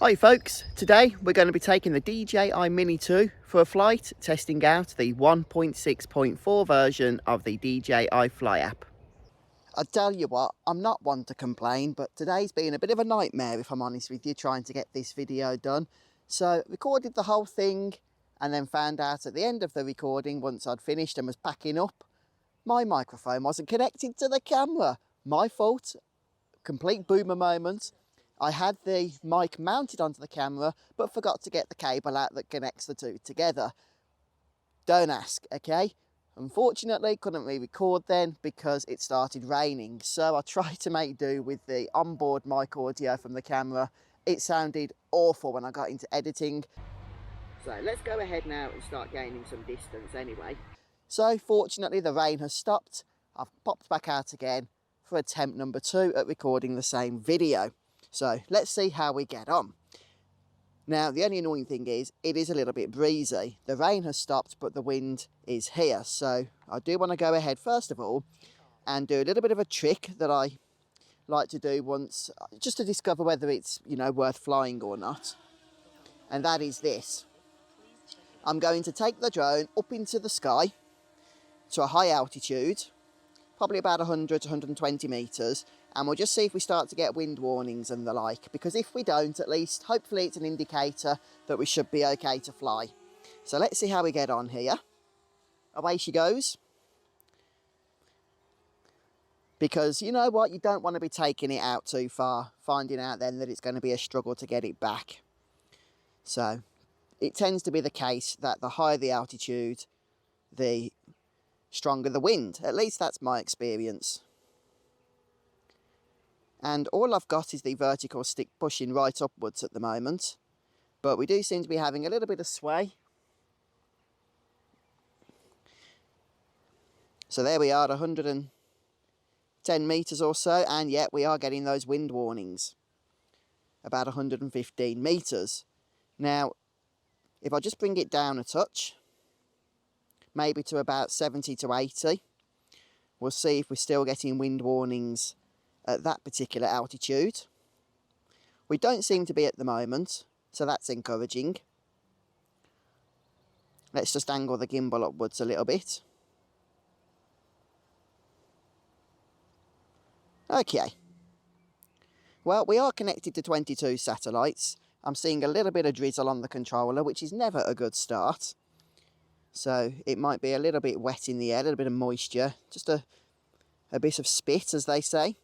Hi folks, today we're going to be taking the DJI Mini 2 for a flight, testing out the 1.6.4 version of the DJI Fly app. I tell you what, I'm not one to complain, but today's been a bit of a nightmare if I'm honest with you, trying to get this video done. So recorded the whole thing and then found out at the end of the recording, once I'd finished and was packing up, my microphone wasn't connected to the camera. My fault, complete boomer moment. I had the mic mounted onto the camera, but forgot to get the cable out that connects the two together. Don't ask, okay? Unfortunately, couldn't re-record then because it started raining. So I tried to make do with the onboard mic audio from the camera. It sounded awful when I got into editing. So let's go ahead now and start gaining some distance anyway. So fortunately the rain has stopped. I've popped back out again for attempt number 2 at recording the same video. So let's see how we get on. Now the only annoying thing is it is a little bit breezy. The rain has stopped but the wind is here. So I do want to go ahead first of all and do a little bit of a trick that I like to do once, just to discover whether it's, you know, worth flying or not. And that is this. I'm going to take the drone up into the sky to a high altitude, probably about 100 to 120 metres, and we'll just see if we start to get wind warnings and the like, because if we don't, at least hopefully it's an indicator that we should be okay to fly. So let's see how we get on here. Away she goes. Because you know what, you don't want to be taking it out too far, finding out then that it's going to be a struggle to get it back. So it tends to be the case that the higher the altitude, the stronger the wind. At least that's my experience. And all I've got is the vertical stick pushing right upwards at the moment, but we do seem to be having a little bit of sway. So there we are at 110 metres or so, and yet we are getting those wind warnings about 115 metres. Now if I just bring it down a touch, maybe to about 70 to 80, we'll see if we're still getting wind warnings at that particular altitude. We don't seem to be at the moment, so that's encouraging. Let's just angle the gimbal upwards a little bit. Okay. Well, we are connected to 22 satellites. I'm seeing a little bit of drizzle on the controller, which is never a good start. So it might be a little bit wet in the air, a little bit of moisture, just a bit of spit, as they say.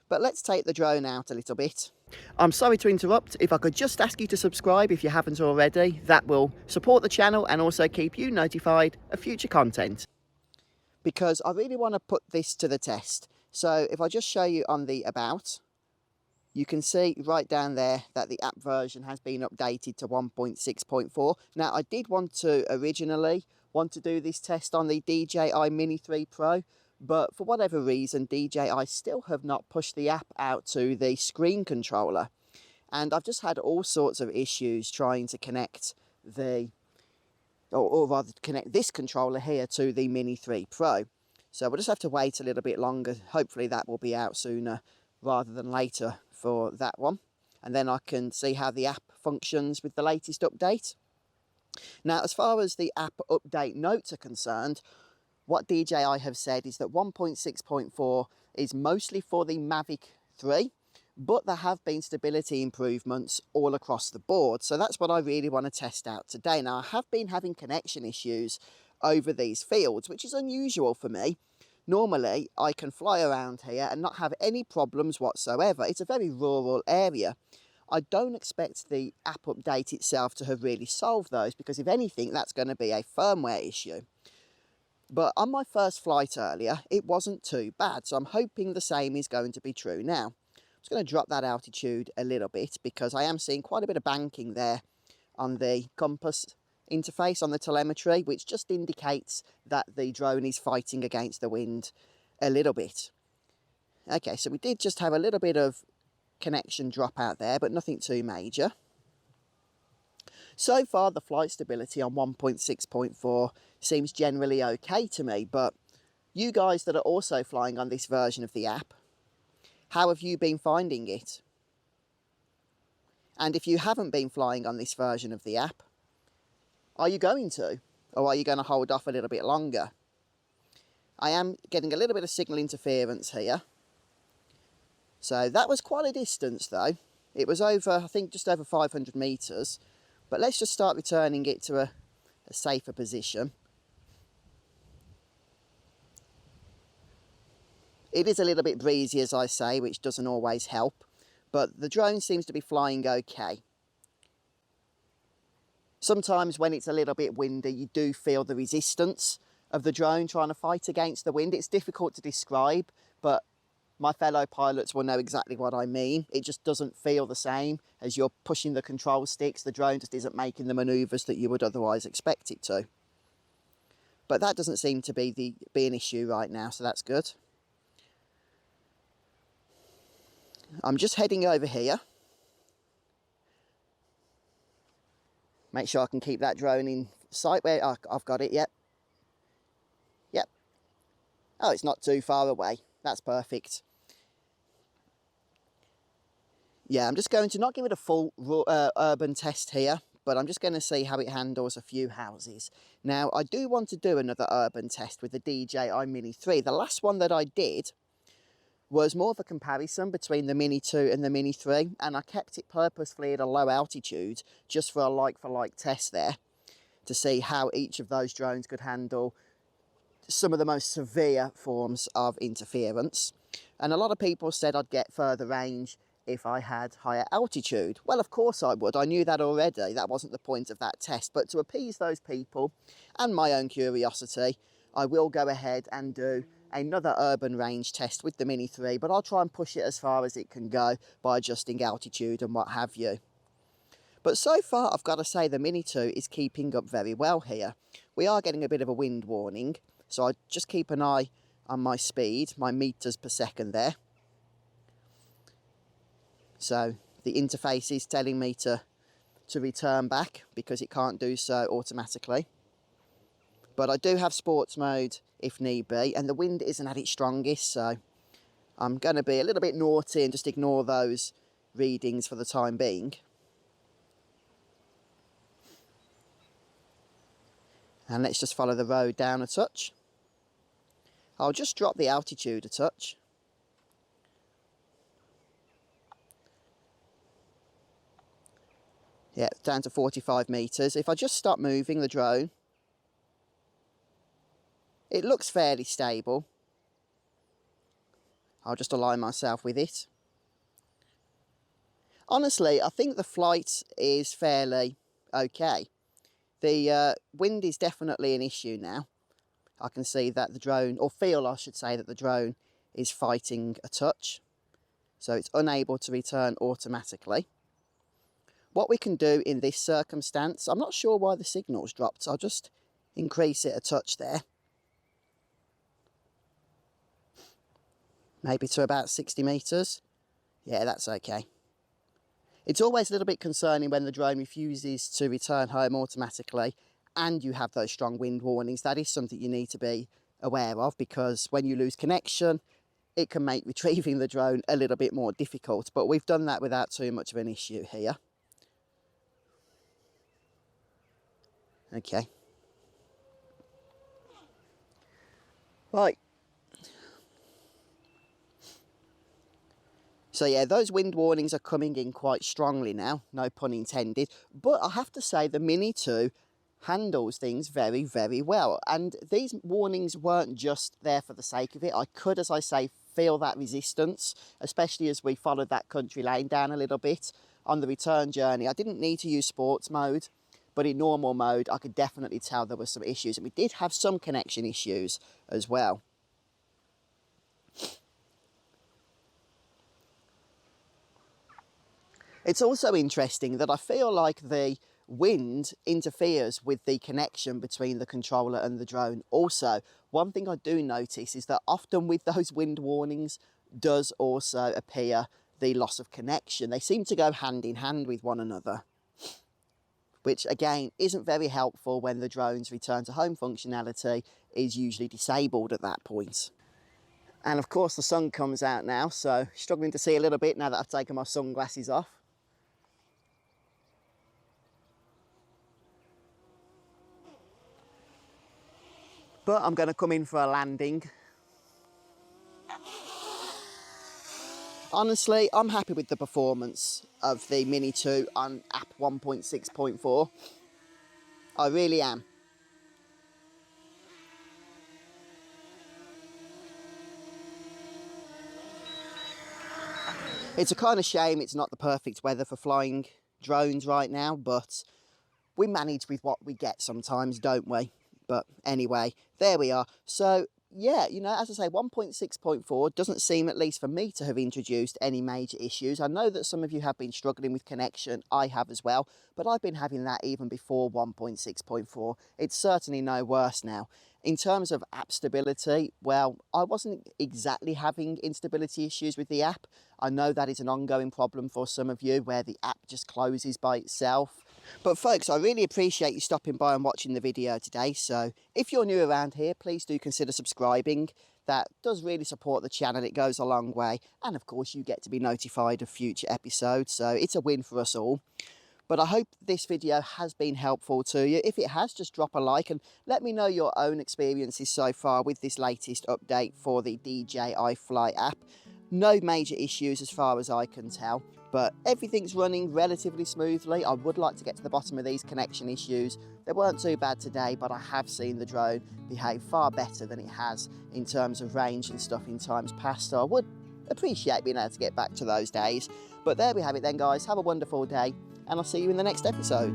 But let's take the drone out a little bit. I'm sorry to interrupt. If I could just ask you to subscribe if you haven't already, that will support the channel and also keep you notified of future content. Because I really want to put this to the test. So if I just show you on the About, you can see right down there that the app version has been updated to 1.6.4. Now I did originally want to do this test on the DJI Mini 3 Pro, but for whatever reason DJI still have not pushed the app out to the screen controller, and I've just had all sorts of issues trying to connect or rather connect this controller here to the Mini 3 Pro. So we'll just have to wait a little bit longer. Hopefully that will be out sooner rather than later for that one, and then I can see how the app functions with the latest update. Now as far as the app update notes are concerned, what DJI have said is that 1.6.4 is mostly for the Mavic 3, but there have been stability improvements all across the board. So that's what I really want to test out today. Now, I have been having connection issues over these fields, which is unusual for me. Normally, I can fly around here and not have any problems whatsoever. It's a very rural area. I don't expect the app update itself to have really solved those, because if anything, that's going to be a firmware issue. But on my first flight earlier, it wasn't too bad, so I'm hoping the same is going to be true now. I'm just going to drop that altitude a little bit because I am seeing quite a bit of banking there on the compass interface on the telemetry, which just indicates that the drone is fighting against the wind a little bit. Okay, so we did just have a little bit of connection drop out there, but nothing too major. So far, the flight stability on 1.6.4 seems generally okay to me, but you guys that are also flying on this version of the app, how have you been finding it? And if you haven't been flying on this version of the app, are you going to? Or are you going to hold off a little bit longer? I am getting a little bit of signal interference here. So that was quite a distance though. It was over, I think, just over 500 metres. But let's just start returning it to a safer position. It is a little bit breezy, as I say, which doesn't always help. But the drone seems to be flying okay. Sometimes when it's a little bit windy, you do feel the resistance of the drone trying to fight against the wind. It's difficult to describe, but my fellow pilots will know exactly what I mean. It just doesn't feel the same as you're pushing the control sticks. The drone just isn't making the manoeuvres that you would otherwise expect it to. But that doesn't seem to be an issue right now, so that's good. I'm just heading over here. Make sure I can keep that drone in sight. Where I've got it, yep. Yep. Oh, it's not too far away. That's perfect. Yeah, I'm just going to not give it a full urban test here, but I'm just going to see how it handles a few houses. Now, I do want to do another urban test with the DJI Mini 3. The last one that I did was more of a comparison between the Mini 2 and the Mini 3, and I kept it purposefully at a low altitude just for a like-for-like test there to see how each of those drones could handle some of the most severe forms of interference. And a lot of people said I'd get further range if I had higher altitude. Well, of course I would. I knew that already. That wasn't the point of that test. But to appease those people and my own curiosity, I will go ahead and do another urban range test with the Mini 3, but I'll try and push it as far as it can go by adjusting altitude and what have you. But so far, I've got to say the Mini 2 is keeping up very well here. We are getting a bit of a wind warning, so I just keep an eye on my speed, my meters per second there. So the interface is telling me to return back because it can't do so automatically. But I do have sports mode if need be, and the wind isn't at its strongest, so I'm going to be a little bit naughty and just ignore those readings for the time being. And let's just follow the road down a touch. I'll just drop the altitude a touch. Yeah, down to 45 metres. If I just stop moving the drone, it looks fairly stable. I'll just align myself with it. Honestly, I think the flight is fairly okay. The wind is definitely an issue now. I can see that the drone, or feel I should say that the drone is fighting a touch. So it's unable to return automatically. What we can do in this circumstance, I'm not sure why the signal's dropped. I'll just increase it a touch there. Maybe to about 60 metres. Yeah, that's okay. It's always a little bit concerning when the drone refuses to return home automatically and you have those strong wind warnings. That is something you need to be aware of, because when you lose connection, it can make retrieving the drone a little bit more difficult. But we've done that without too much of an issue here. Okay. Right. So yeah, those wind warnings are coming in quite strongly now, no pun intended. But I have to say the Mini 2 handles things very, very well. And these warnings weren't just there for the sake of it. I could, as I say, feel that resistance, especially as we followed that country lane down a little bit on the return journey. I didn't need to use sports mode, but in normal mode, I could definitely tell there were some issues. And we did have some connection issues as well. It's also interesting that I feel like the wind interferes with the connection between the controller and the drone. Also, one thing I do notice is that often with those wind warnings does also appear the loss of connection. They seem to go hand in hand with one another, which again isn't very helpful when the drone's return to home functionality is usually disabled at that point. And of course the sun comes out now, so struggling to see a little bit now that I've taken my sunglasses off. But I'm going to come in for a landing. Honestly, I'm happy with the performance of the Mini 2 on app 1.6.4. I really am. It's a kind of shame it's not the perfect weather for flying drones right now, but we manage with what we get sometimes, don't we? But anyway, there we are. So yeah, you know, as I say, 1.6.4 doesn't seem, at least for me, to have introduced any major issues. I know that some of you have been struggling with connection. I have as well, but I've been having that even before 1.6.4. It's certainly no worse now. In terms of app stability, well, I wasn't exactly having instability issues with the app. I know that is an ongoing problem for some of you, where the app just closes by itself. But folks, I really appreciate you stopping by and watching the video today. So if you're new around here, please do consider subscribing. That does really support the channel. It goes a long way. And of course, you get to be notified of future episodes. So it's a win for us all. But I hope this video has been helpful to you. If it has, just drop a like and let me know your own experiences so far with this latest update for the DJI Fly app. No major issues as far as I can tell, but everything's running relatively smoothly. I would like to get to the bottom of these connection issues. They weren't too bad today, but I have seen the drone behave far better than it has in terms of range and stuff in times past, so I would appreciate being able to get back to those days. But there we have it then, guys. Have a wonderful day, and I'll see you in the next episode.